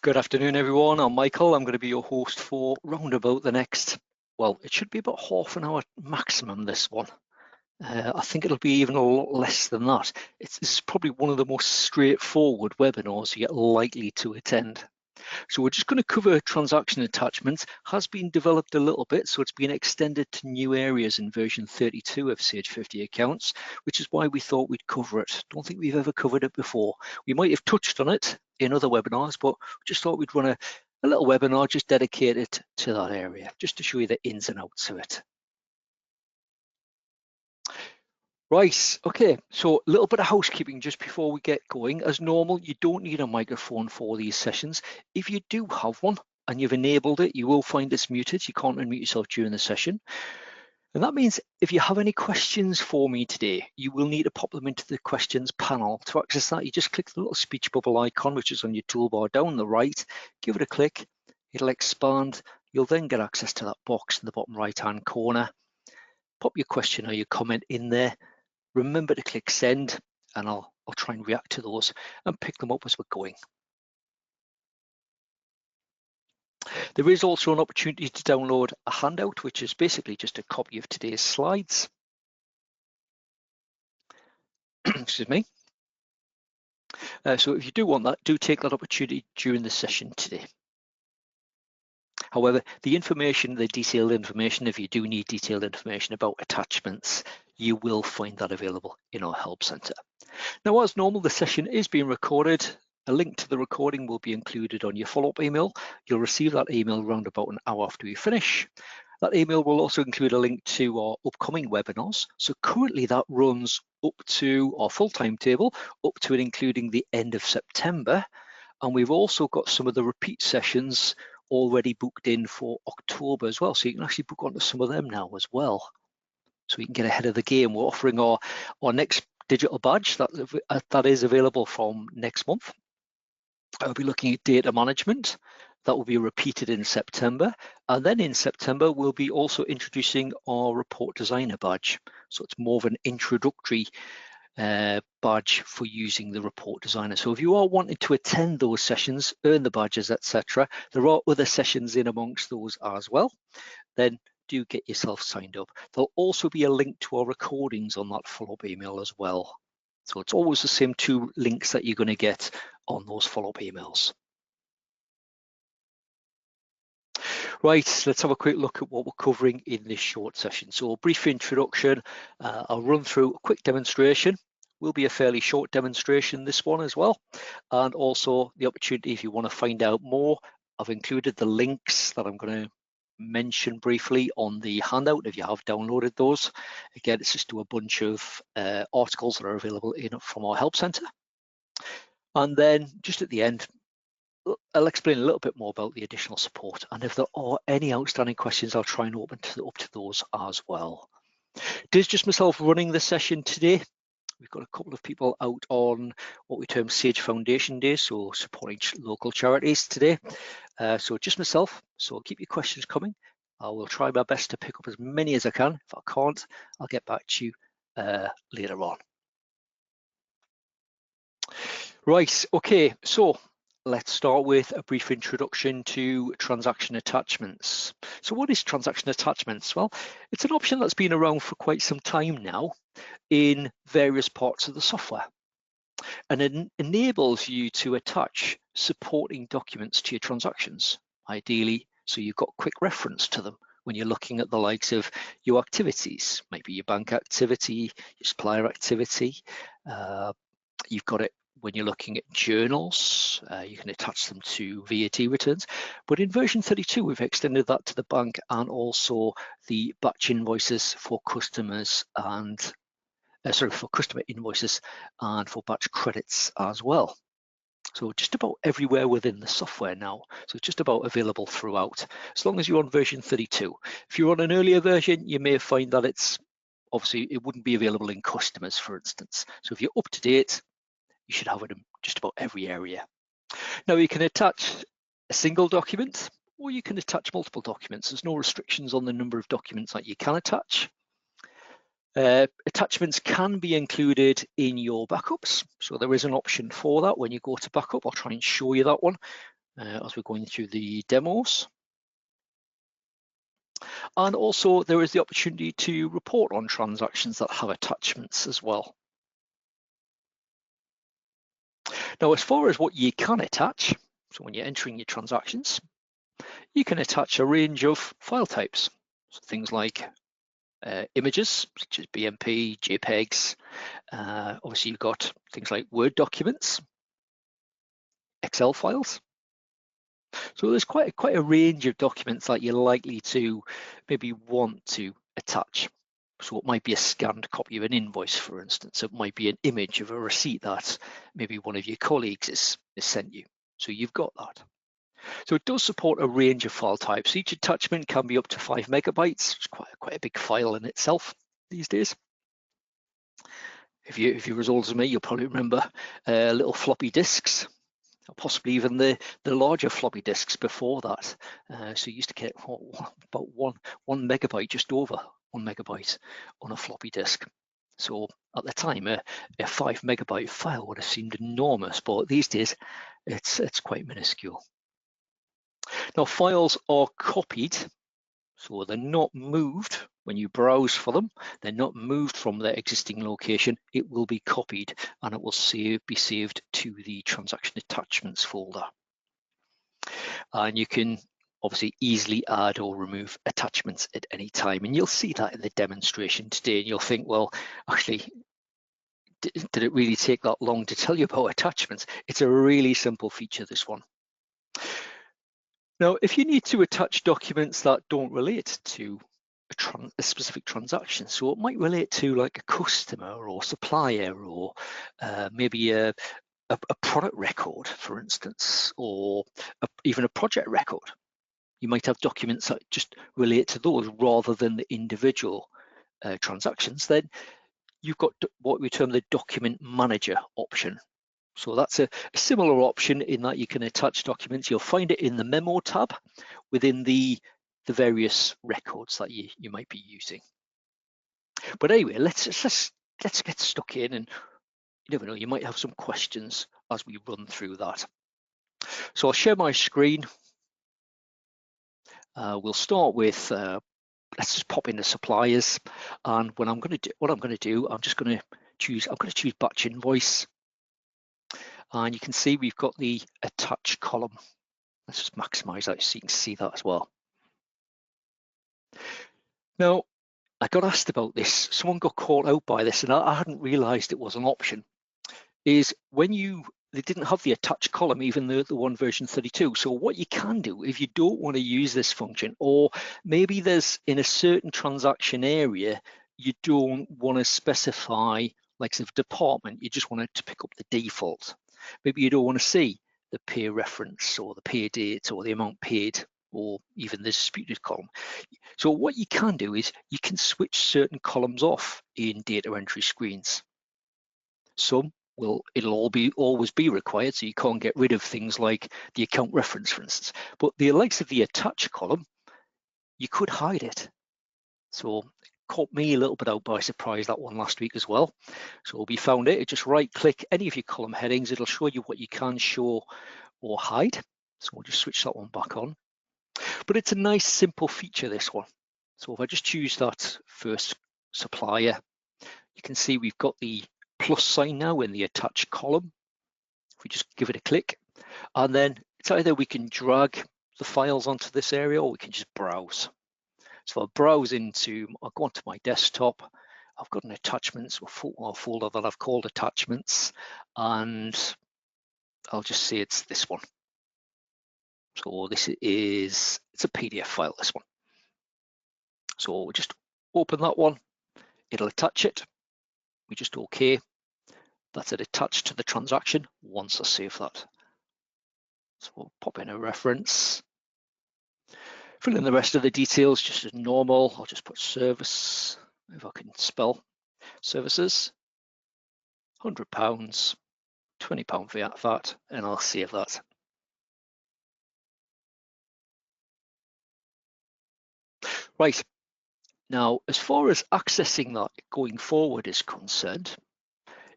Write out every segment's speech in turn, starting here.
Good afternoon, everyone. I'm Michael. I'm going to be your host for round about the next, well, it should be about half an hour maximum, this one. I think it'll be even a lot less than that. This is probably one of the most straightforward webinars you're likely to attend. So we're just going to cover transaction attachments. Has been developed a little bit, so it's been extended to new areas in version 32 of Sage 50 accounts, which is why we thought we'd cover it. Don't think we've ever covered it before. We might have touched on it in other webinars, but just thought we'd run a little webinar just dedicated to that area, just to show you the ins and outs of it. Right, okay, so a little bit of housekeeping just before we get going. As normal, you don't need a microphone for these sessions. If you do have one and you've enabled it, you will find it's muted. You can't unmute yourself during the session. And that means if you have any questions for me today, you will need to pop them into the questions panel. To access that, you just click the little speech bubble icon, which is on your toolbar down the right, give it a click, it'll expand. You'll then get access to that box in the bottom right-hand corner. Pop your question or your comment in there. Remember to click send, and I'll try and react to those and pick them up as we're going. There is also an opportunity to download a handout, which is basically just a copy of today's slides. Excuse me. So if you do want that, do take that opportunity during the session today. However, the detailed information, if you do need detailed information about attachments, you will find that available in our help center. Now, as normal, the session is being recorded. A link to the recording will be included on your follow-up email. You'll receive that email around about an hour after we finish. That email will also include a link to our upcoming webinars. So currently that runs up to our full timetable, up to and including the end of September. And we've also got some of the repeat sessions already booked in for October as well. So you can actually book onto some of them now as well. So we can get ahead of the game. We're offering our next digital badge that is available from next month. I'll be looking at data management. That will be repeated in September. And then in September, we'll be also introducing our report designer badge. So it's more of an introductory badge for using the report designer. So if you are wanting to attend those sessions, earn the badges, etc., there are other sessions in amongst those as well, then do get yourself signed up. There'll also be a link to our recordings on that follow-up email as well. So it's always the same two links that you're going to get on those follow-up emails. Right, let's have a quick look at what we're covering in this short session. So a brief introduction, I'll run through a quick demonstration. Will be a fairly short demonstration, this one as well. And also the opportunity, if you want to find out more, I've included the links that I'm going to mention briefly on the handout if you have downloaded those. Again, it's just to a bunch of articles that are available from our help center. And then just at the end, I'll explain a little bit more about the additional support, and if there are any outstanding questions, I'll try and open up to those as well. It is just myself running the session today. We've got a couple of people out on what we term Sage Foundation Day, so supporting local charities today. So just myself, so keep your questions coming. I will try my best to pick up as many as I can. If I can't, I'll get back to you later on. Right, okay, so let's start with a brief introduction to transaction attachments. So what is transaction attachments? Well, it's an option that's been around for quite some time now in various parts of the software. And it enables you to attach supporting documents to your transactions, ideally, so you've got quick reference to them when you're looking at the likes of your activities, maybe your bank activity, your supplier activity. You've got it when you're looking at journals, you can attach them to VAT returns. But in version 32, we've extended that to the bank and also the batch invoices for customers and, for customer invoices and for batch credits as well. So just about everywhere within the software now. So it's just about available throughout, as long as you're on version 32. If you're on an earlier version, you may find that it wouldn't be available in customers, for instance. So if you're up to date, you should have it in just about every area. Now you can attach a single document or you can attach multiple documents. There's no restrictions on the number of documents that you can attach. Attachments can be included in your backups. So there is an option for that when you go to backup. I'll try and show you that one. as we're going through the demos. And also there is the opportunity to report on transactions that have attachments as well. Now, as far as what you can attach, so when you're entering your transactions, you can attach a range of file types. So things like images, such as BMP, JPEGs. Obviously, you've got things like Word documents, Excel files. So there's quite a range of documents that you're likely to maybe want to attach. So it might be a scanned copy of an invoice, for instance. It might be an image of a receipt that maybe one of your colleagues has sent you. So you've got that. So it does support a range of file types. Each attachment can be up to 5 megabytes. It's quite a big file in itself these days. If you're as old as me, you'll probably remember little floppy disks, or possibly even the larger floppy disks before that. So you used to get about one megabyte, just over 1 megabyte on a floppy disk. So at the time, a 5 megabyte file would have seemed enormous, but these days it's quite minuscule. Now, files are copied, so they're not moved when you browse for them. They're not moved from their existing location. It will be copied and it will be saved to the transaction attachments folder. And you can obviously easily add or remove attachments at any time. And you'll see that in the demonstration today. And you'll think, well, actually, did it really take that long to tell you about attachments? It's a really simple feature, this one. Now, if you need to attach documents that don't relate to a specific transaction, so it might relate to like a customer or supplier, or maybe a product record, for instance, or even a project record. You might have documents that just relate to those rather than the individual transactions. Then you've got what we term the document manager option. So that's a similar option in that you can attach documents. You'll find it in the memo tab within the various records that you might be using. But anyway, let's get stuck in, and you never know, you might have some questions as we run through that. So I'll share my screen. We'll start with let's just pop in the suppliers, and what I'm going to do, I'm going to choose batch invoice. And you can see we've got the attach column. Let's just maximize that so you can see that as well. Now, I got asked about this. Someone got caught out by this, and I hadn't realized it was an option. Is when they didn't have the attach column, even the one version 32. So what you can do if you don't want to use this function, or maybe there's in a certain transaction area, you don't want to specify like the department, you just want it to pick up the default. Maybe you don't want to see the pay reference or the pay date or the amount paid or even the disputed column. So what you can do is you can switch certain columns off in data entry screens. Some it'll always be required, so you can't get rid of things like the account reference, for instance. But the likes of the attach column, you could hide it. So caught me a little bit out by surprise, that one last week as well. So we found it, just right click any of your column headings, it'll show you what you can show or hide. So we'll just switch that one back on. But it's a nice simple feature, this one. So if I just choose that first supplier, you can see we've got the plus sign now in the attach column. If we just give it a click, and then it's either we can drag the files onto this area or we can just browse. So I'll browse I'll go onto my desktop. I've got an attachments or folder that I've called attachments, and I'll just say it's this one. So it's a PDF file, this one. So we'll just open that one, it'll attach it. We just OK. That's it attached to the transaction once I save that. So we'll pop in a reference. Fill in the rest of the details just as normal. I'll just put service, if I can spell services, £100, £20 VAT, and I'll save that. Right, now as far as accessing that going forward is concerned,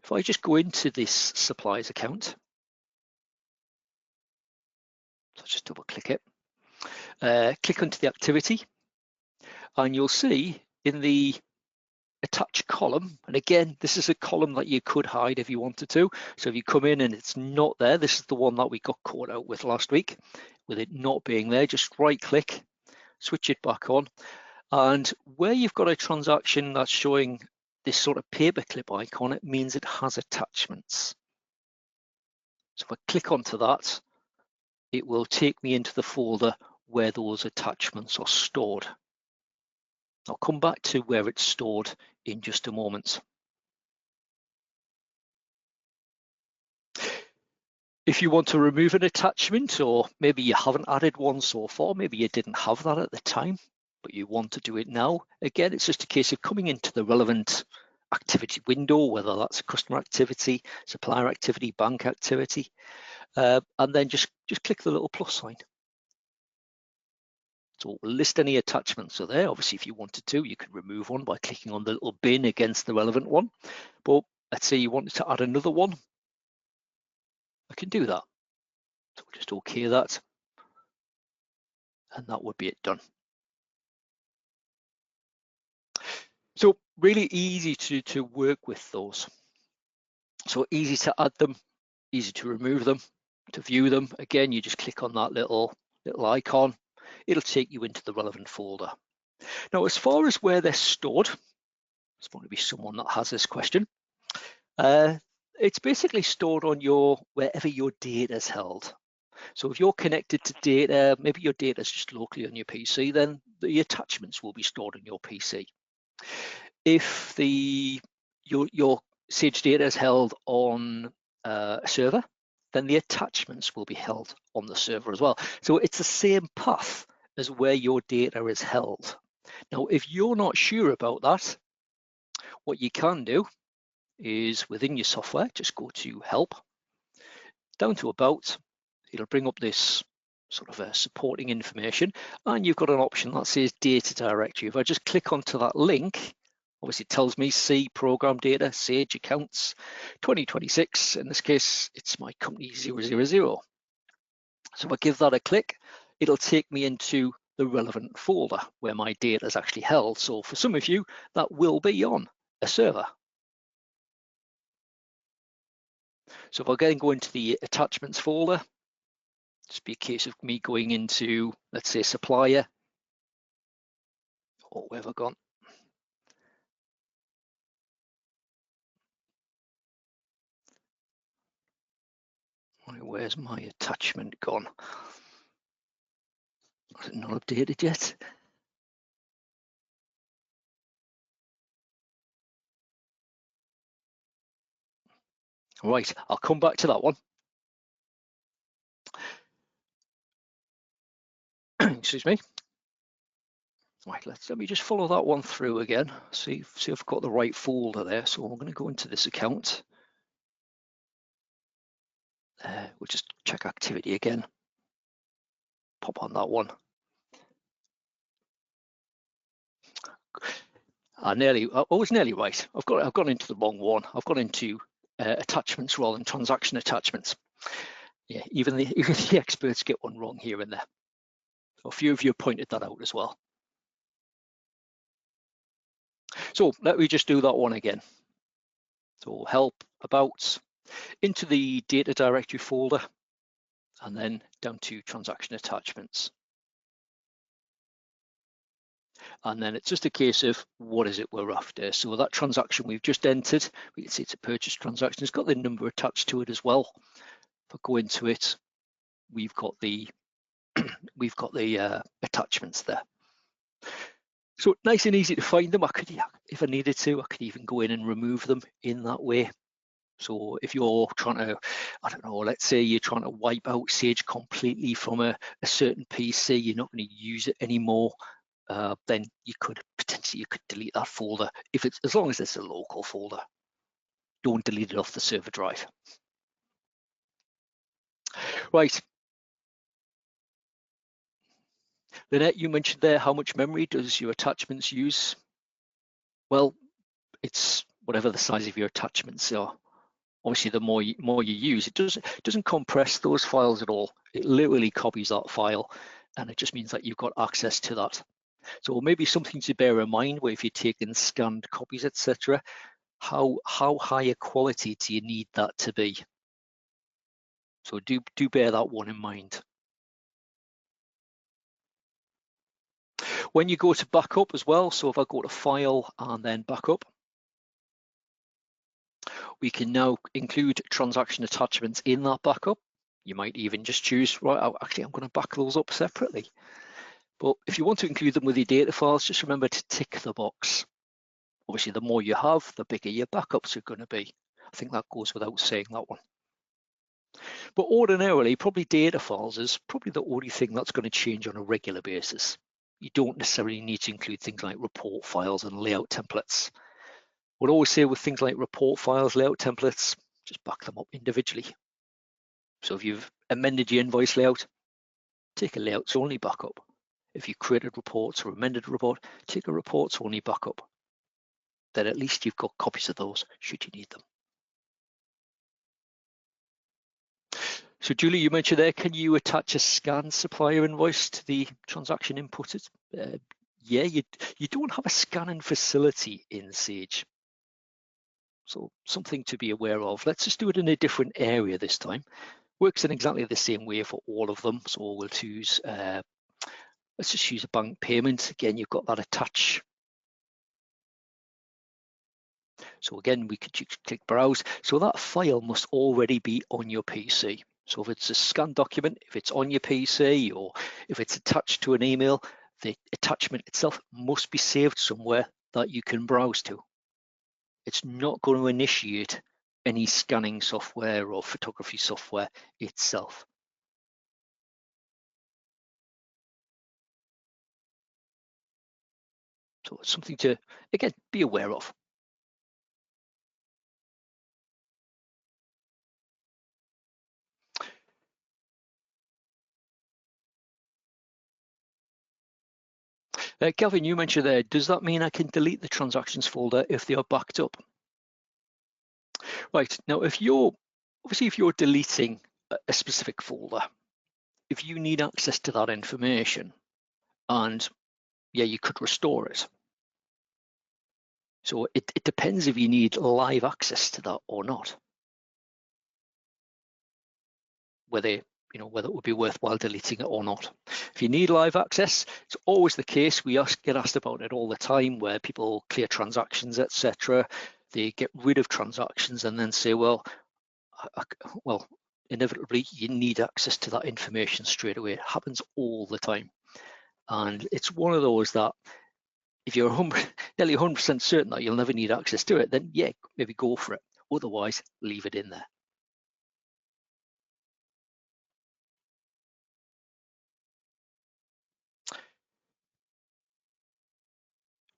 if I just go into this suppliers account, just double click it. Click onto the activity, and you'll see in the attach column, and again, this is a column that you could hide if you wanted to. So if you come in and it's not there, this is the one that we got caught out with last week, with it not being there. Just right click, switch it back on, and where you've got a transaction that's showing this sort of paperclip icon, it means it has attachments. So if I click onto that, it will take me into the folder where those attachments are stored. I'll come back to where it's stored in just a moment. If you want to remove an attachment, or maybe you haven't added one so far, maybe you didn't have that at the time, but you want to do it now, again, it's just a case of coming into the relevant activity window, whether that's a customer activity, supplier activity, bank activity, and then just click the little plus sign. So we'll list any attachments are there. Obviously, if you wanted to, you could remove one by clicking on the little bin against the relevant one. But let's say you wanted to add another one, I can do that. So we'll just OK that, and that would be it done. So really easy to work with those. So easy to add them, easy to remove them, to view them. Again, you just click on that little icon. It'll take you into the relevant folder. Now, as far as where they're stored, there's going to be someone that has this question. It's basically stored on wherever your data is held. So if you're connected to data, maybe your data is just locally on your PC, then the attachments will be stored on your PC. If your Sage data is held on a server, then the attachments will be held on the server as well. So it's the same path as where your data is held. Now, if you're not sure about that, what you can do is within your software, just go to Help, down to About. It'll bring up this sort of supporting information, and you've got an option that says Data Directory. If I just click onto that link, obviously it tells me see program data, Sage accounts, 2026. In this case, it's my company 000. So if I give that a click, it'll take me into the relevant folder where my data is actually held. So for some of you, that will be on a server. So if I again go into the attachments folder, just be a case of me going into, let's say, supplier. Oh, where have I gone? Where's my attachment gone? Is it not updated yet? Right, I'll come back to that one. Excuse me. Right, let me just follow that one through again. See if I've got the right folder there. So I'm going to go into this account. We'll just check activity again. Pop on that one. I was nearly right. I've gone into the wrong one. I've gone into attachments rather than transaction attachments. Yeah, even the experts get one wrong here and there. A few of you pointed that out as well. So let me just do that one again. So Help, About, into the Data Directory folder, and then down to Transaction Attachments. And then it's just a case of what is it we're after. So that transaction we've just entered, we can see it's a purchase transaction. It's got the number attached to it as well. If I go into it, we've got the attachments there. So nice and easy to find them. If I needed to, I could even go in and remove them in that way. So if you're trying to, I don't know, let's say you're trying to wipe out Sage completely from a certain PC, you're not going to use it anymore, then you could potentially delete that folder as long as it's a local folder. Don't delete it off the server drive. Right. Lynette, you mentioned there how much memory does your attachments use? Well, it's whatever the size of your attachments are Obviously, the more you use, it doesn't compress those files at all. It literally copies that file, and it just means that you've got access to that. So maybe something to bear in mind where if you're taking scanned copies, etc., how high a quality do you need that to be? So do bear that one in mind. When you go to backup as well, so if I go to File and then Backup, we can now include transaction attachments in that backup. You might even just choose, right, actually I'm going to back those up separately. But if you want to include them with your data files, just remember to tick the box. Obviously, the more you have, the bigger your backups are going to be. I think that goes without saying, that one. But ordinarily, probably data files is probably the only thing that's going to change on a regular basis. You don't necessarily need to include things like report files and layout templates. We'll always say with things like report files, layout templates, just back them up individually. So if you've amended your invoice layout, take a layouts only backup. If you created reports or amended a report, take a reports only backup. Then at least you've got copies of those should you need them. So Julie, you mentioned there, can you attach a scanned supplier invoice to the transaction inputted? Yeah, you don't have a scanning facility in Sage. So something to be aware of. Let's just do it in a different area this time. Works in exactly the same way for all of them. So we'll choose, let's just use a bank payment. Again, you've got that attach. So again, we could click browse. So that file must already be on your PC. So if it's a scanned document, if it's on your PC or if it's attached to an email, the attachment itself must be saved somewhere that you can browse to. It's not going to initiate any scanning software or photography software itself. So it's something to, again, be aware of. Gavin, you mentioned there, does that mean I can delete the transactions folder if they are backed up? Right, now if you're deleting a specific folder, if you need access to that information, and yeah, you could restore it. So it depends if you need live access to that or not. Whether it would be worthwhile deleting it or not. If you need live access, it's always the case. We get asked about it all the time, where people clear transactions, etc. They get rid of transactions and then say, well, inevitably you need access to that information straight away. It happens all the time, and it's one of those that if you're nearly 100% certain that you'll never need access to it, then yeah, maybe go for it. Otherwise, leave it in there.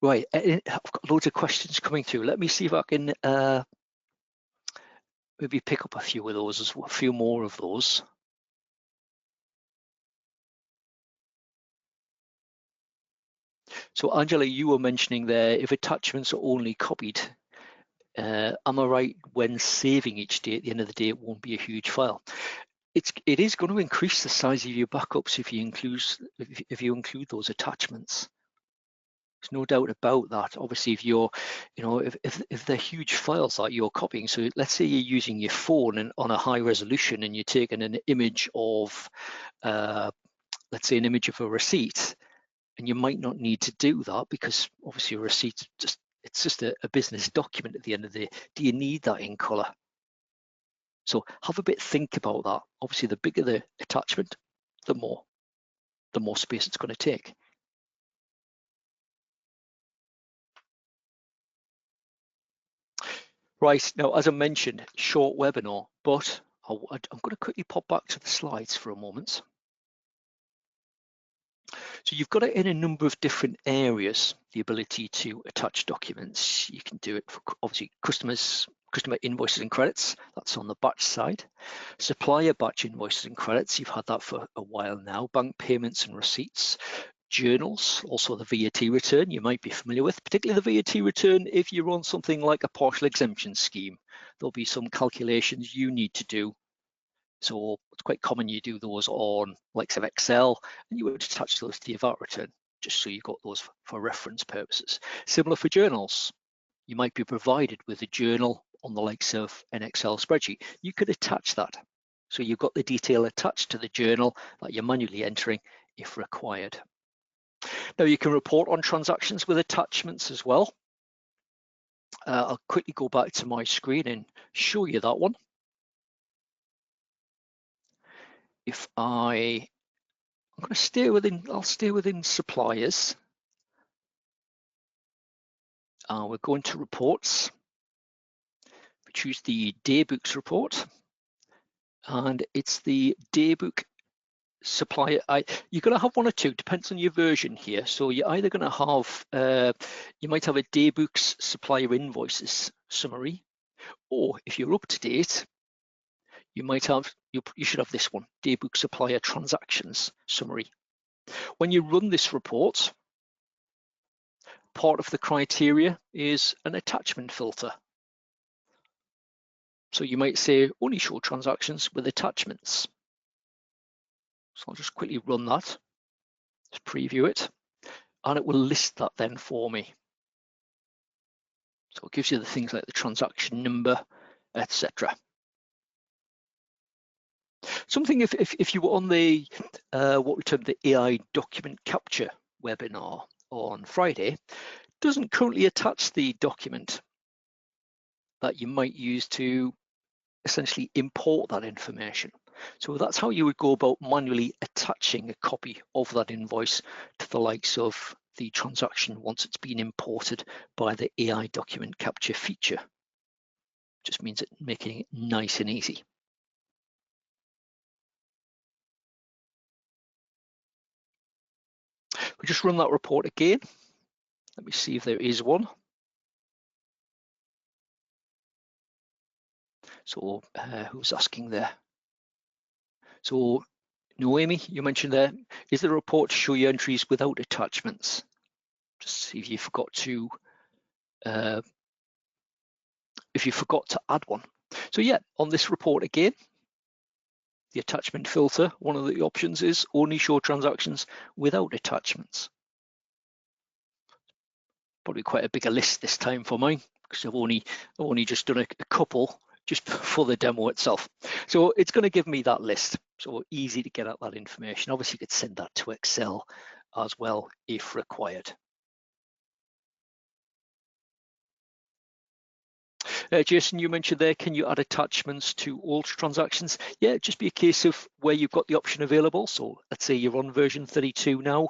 Right, I've got loads of questions coming through. Let me see if I can maybe pick up a few of those, a few more of those. So Angela, you were mentioning there, if attachments are only copied, am I right when saving each day at the end of the day, it won't be a huge file? It is going to increase the size of your backups if you include those attachments. There's no doubt about that. Obviously, if you're, if they're huge files that you're copying, so let's say you're using your phone and on a high resolution and you're taking an image of, let's say an image of a receipt, and you might not need to do that because obviously a receipt it's just a business document at the end of the day. Do you need that in color? So have a bit think about that. Obviously, the bigger the attachment, the more space it's going to take. Right, now, as I mentioned, short webinar, but I'm going to quickly pop back to the slides for a moment. So you've got it in a number of different areas, the ability to attach documents. You can do it for obviously customer invoices and credits, that's on the batch side. Supplier batch invoices and credits, you've had that for a while now. Bank payments and receipts. Journals, also the VAT return you might be familiar with, particularly the VAT return if you're on something like a partial exemption scheme. there'll be some calculations you need to do. So it's quite common you do those on likes of Excel, and you would attach those to your VAT return, just so you've got those for reference purposes. Similar for journals. You might be provided with a journal on the likes of an Excel spreadsheet. You could attach that. So you've got the detail attached to the journal that you're manually entering if required. Now you can report on transactions with attachments as well. I'll quickly go back to my screen and show you that one. If I'm going to stay within, I'll stay within suppliers. We're going to reports. We choose the daybooks report, and it's the daybook supplier. You're going to have one or two, depends on your version here. So you're either going to have, you might have a daybooks supplier invoices summary, or if you're up to date, you might have, you should have this one, daybook supplier transactions summary. When you run this report, part of the criteria is an attachment filter. So you might say only show transactions with attachments. So I'll just quickly run that, just preview it, and it will list that then for me. So it gives you the things like the transaction number, etc. Something if you were on the what we term the AI document capture webinar on Friday, doesn't currently attach the document that you might use to essentially import that information. So that's how you would go about manually attaching a copy of that invoice to the likes of the transaction once it's been imported by the AI document capture feature. Just means it making it nice and easy. We just run that report again. Let me see if there is one. So who's asking there? So Noemi, you mentioned there, is the report to show you entries without attachments? Just see if you forgot to add one. So yeah, on this report again, the attachment filter, one of the options is only show transactions without attachments. Probably quite a bigger list this time for mine, because I've only just done a couple just for the demo itself. So it's going to give me that list. So easy to get at that information. Obviously, you could send that to Excel as well if required. Jason, you mentioned there, can you add attachments to all transactions? Yeah, just be a case of where you've got the option available. So let's say you're on version 32 now.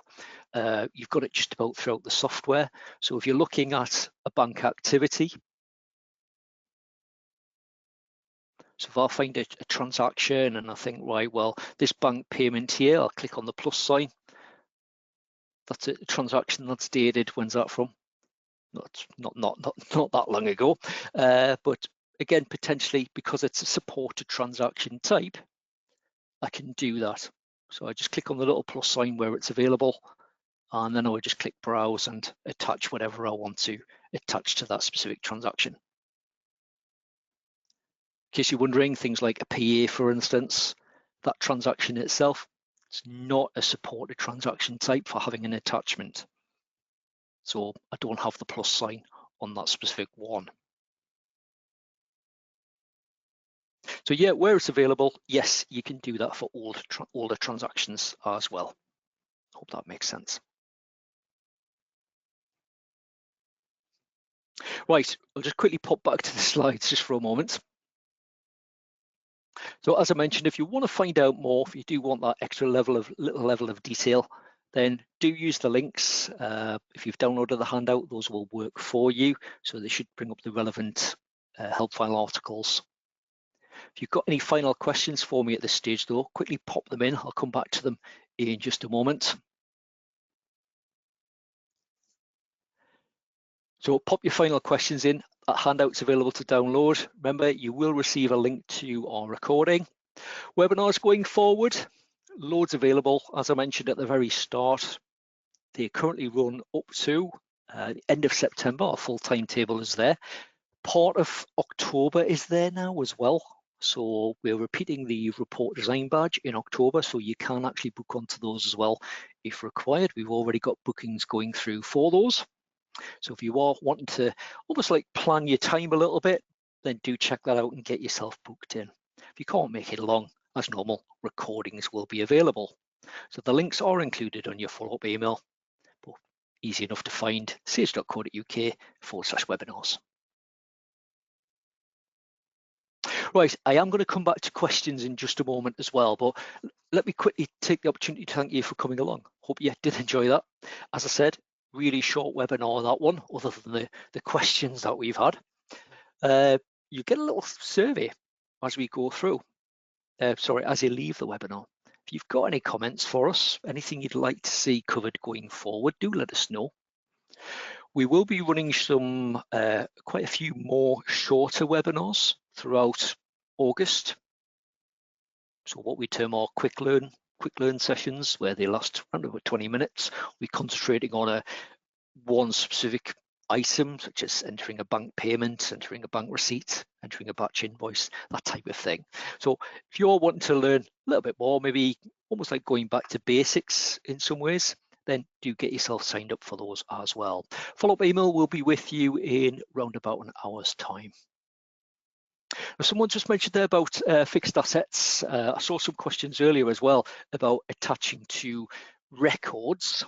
You've got it just about throughout the software. So if you're looking at a bank activity, so if I find a transaction and I think, right, well, this bank payment here, I'll click on the plus sign. That's a transaction that's dated. When's that from? Not that long ago. But again, potentially because it's a supported transaction type, I can do that. So I just click on the little plus sign where it's available, and then I would just click browse and attach whatever I want to attach to that specific transaction. In case you're wondering, things like a PA, for instance, that transaction itself, it's not a supported transaction type for having an attachment. So I don't have the plus sign on that specific one. So yeah, where it's available, yes, you can do that for all the transactions as well. Hope that makes sense. Right, I'll just quickly pop back to the slides just for a moment. So as I mentioned, if you want to find out more, if you do want that extra little level of detail, then do use the links. If you've downloaded the handout, those will work for you. So they should bring up the relevant help file articles. If you've got any final questions for me at this stage though, quickly pop them in. I'll come back to them in just a moment. So pop your final questions in. That handout's available to download. Remember, you will receive a link to our recording. Webinars going forward, loads available. As I mentioned at the very start, they currently run up to the end of September. Our full timetable is there. Part of October is there now as well. So we're repeating the report design badge in October, so you can actually book onto those as well if required. We've already got bookings going through for those. So if you are wanting to almost like plan your time a little bit, then do check that out and get yourself booked in. If you can't make it along, as normal, recordings will be available. So the links are included on your follow-up email, but easy enough to find, sage.co.uk/webinars. Right, I am going to come back to questions in just a moment as well, but let me quickly take the opportunity to thank you for coming along. Hope you did enjoy that. As I said, really short webinar, that one, other than the questions that we've had. You get a little survey as we go through, as you leave the webinar. If you've got any comments for us, anything you'd like to see covered going forward, do let us know. We will be running some quite a few more shorter webinars throughout August. So what we term our quick learn sessions, where they last around about 20 minutes. We're concentrating on one specific item, such as entering a bank payment, entering a bank receipt, entering a batch invoice, that type of thing. So if you're wanting to learn a little bit more, maybe almost like going back to basics in some ways, then do get yourself signed up for those as well. Follow-up email will be with you in round about an hour's time. Now, someone just mentioned there about fixed assets. I saw some questions earlier as well about attaching to records.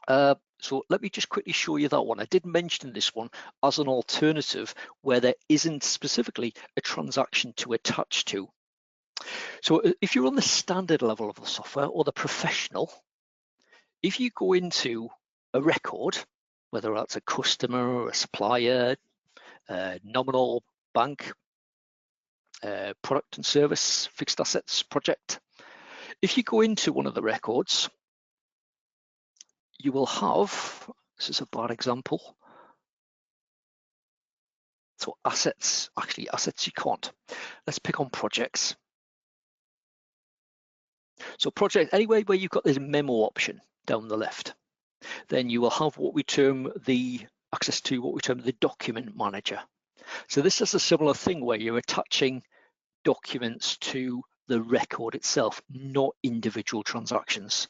So let me just quickly show you that one. I did mention this one as an alternative where there isn't specifically a transaction to attach to. So if you're on the standard level of the software or the professional, if you go into a record, whether that's a customer or a supplier, nominal bank, product and service, fixed assets project, if you go into one of the records, you will have, this is a bad example, so assets you can't. Let's pick on projects. So project, anywhere where you've got this memo option down the left, then you will have what we term the access to what we term the document manager. So this is a similar thing where you're attaching documents to the record itself, not individual transactions.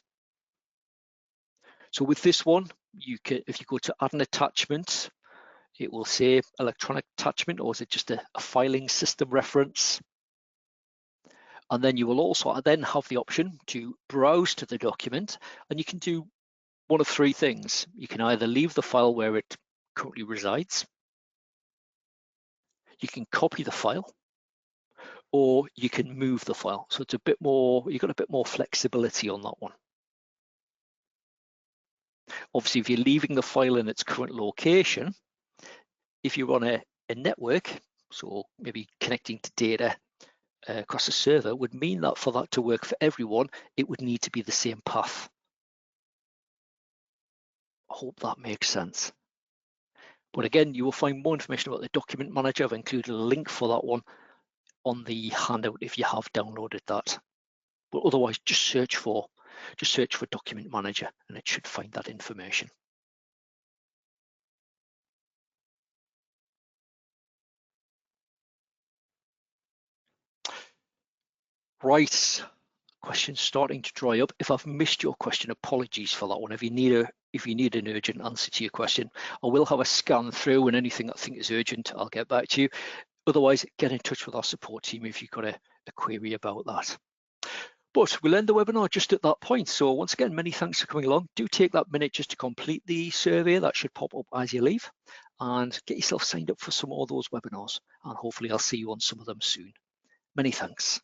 So with this one, you can, if you go to add an attachment, it will say electronic attachment, or is it just a filing system reference? And then you will also then have the option to browse to the document, and you can do one of three things. You can either leave the file where it currently resides, you can copy the file, or you can move the file. So it's a bit more, you've got a bit more flexibility on that one. Obviously, if you're leaving the file in its current location, if you're on a network, so maybe connecting to data across a server, would mean that for that to work for everyone, it would need to be the same path. I hope that makes sense. But again, you will find more information about the document manager. I've included a link for that one on the handout if you have downloaded that. But otherwise, just search for document manager and it should find that information. Right, questions starting to dry up. If I've missed your question, apologies for that one. If you need an urgent answer to your question, I will have a scan through, and anything I think is urgent, I'll get back to you. Otherwise, get in touch with our support team if you've got a query about that. But we'll end the webinar just at that point. So once again, many thanks for coming along. Do take that minute just to complete the survey. That should pop up as you leave, and get yourself signed up for some more of those webinars. And hopefully I'll see you on some of them soon. Many thanks.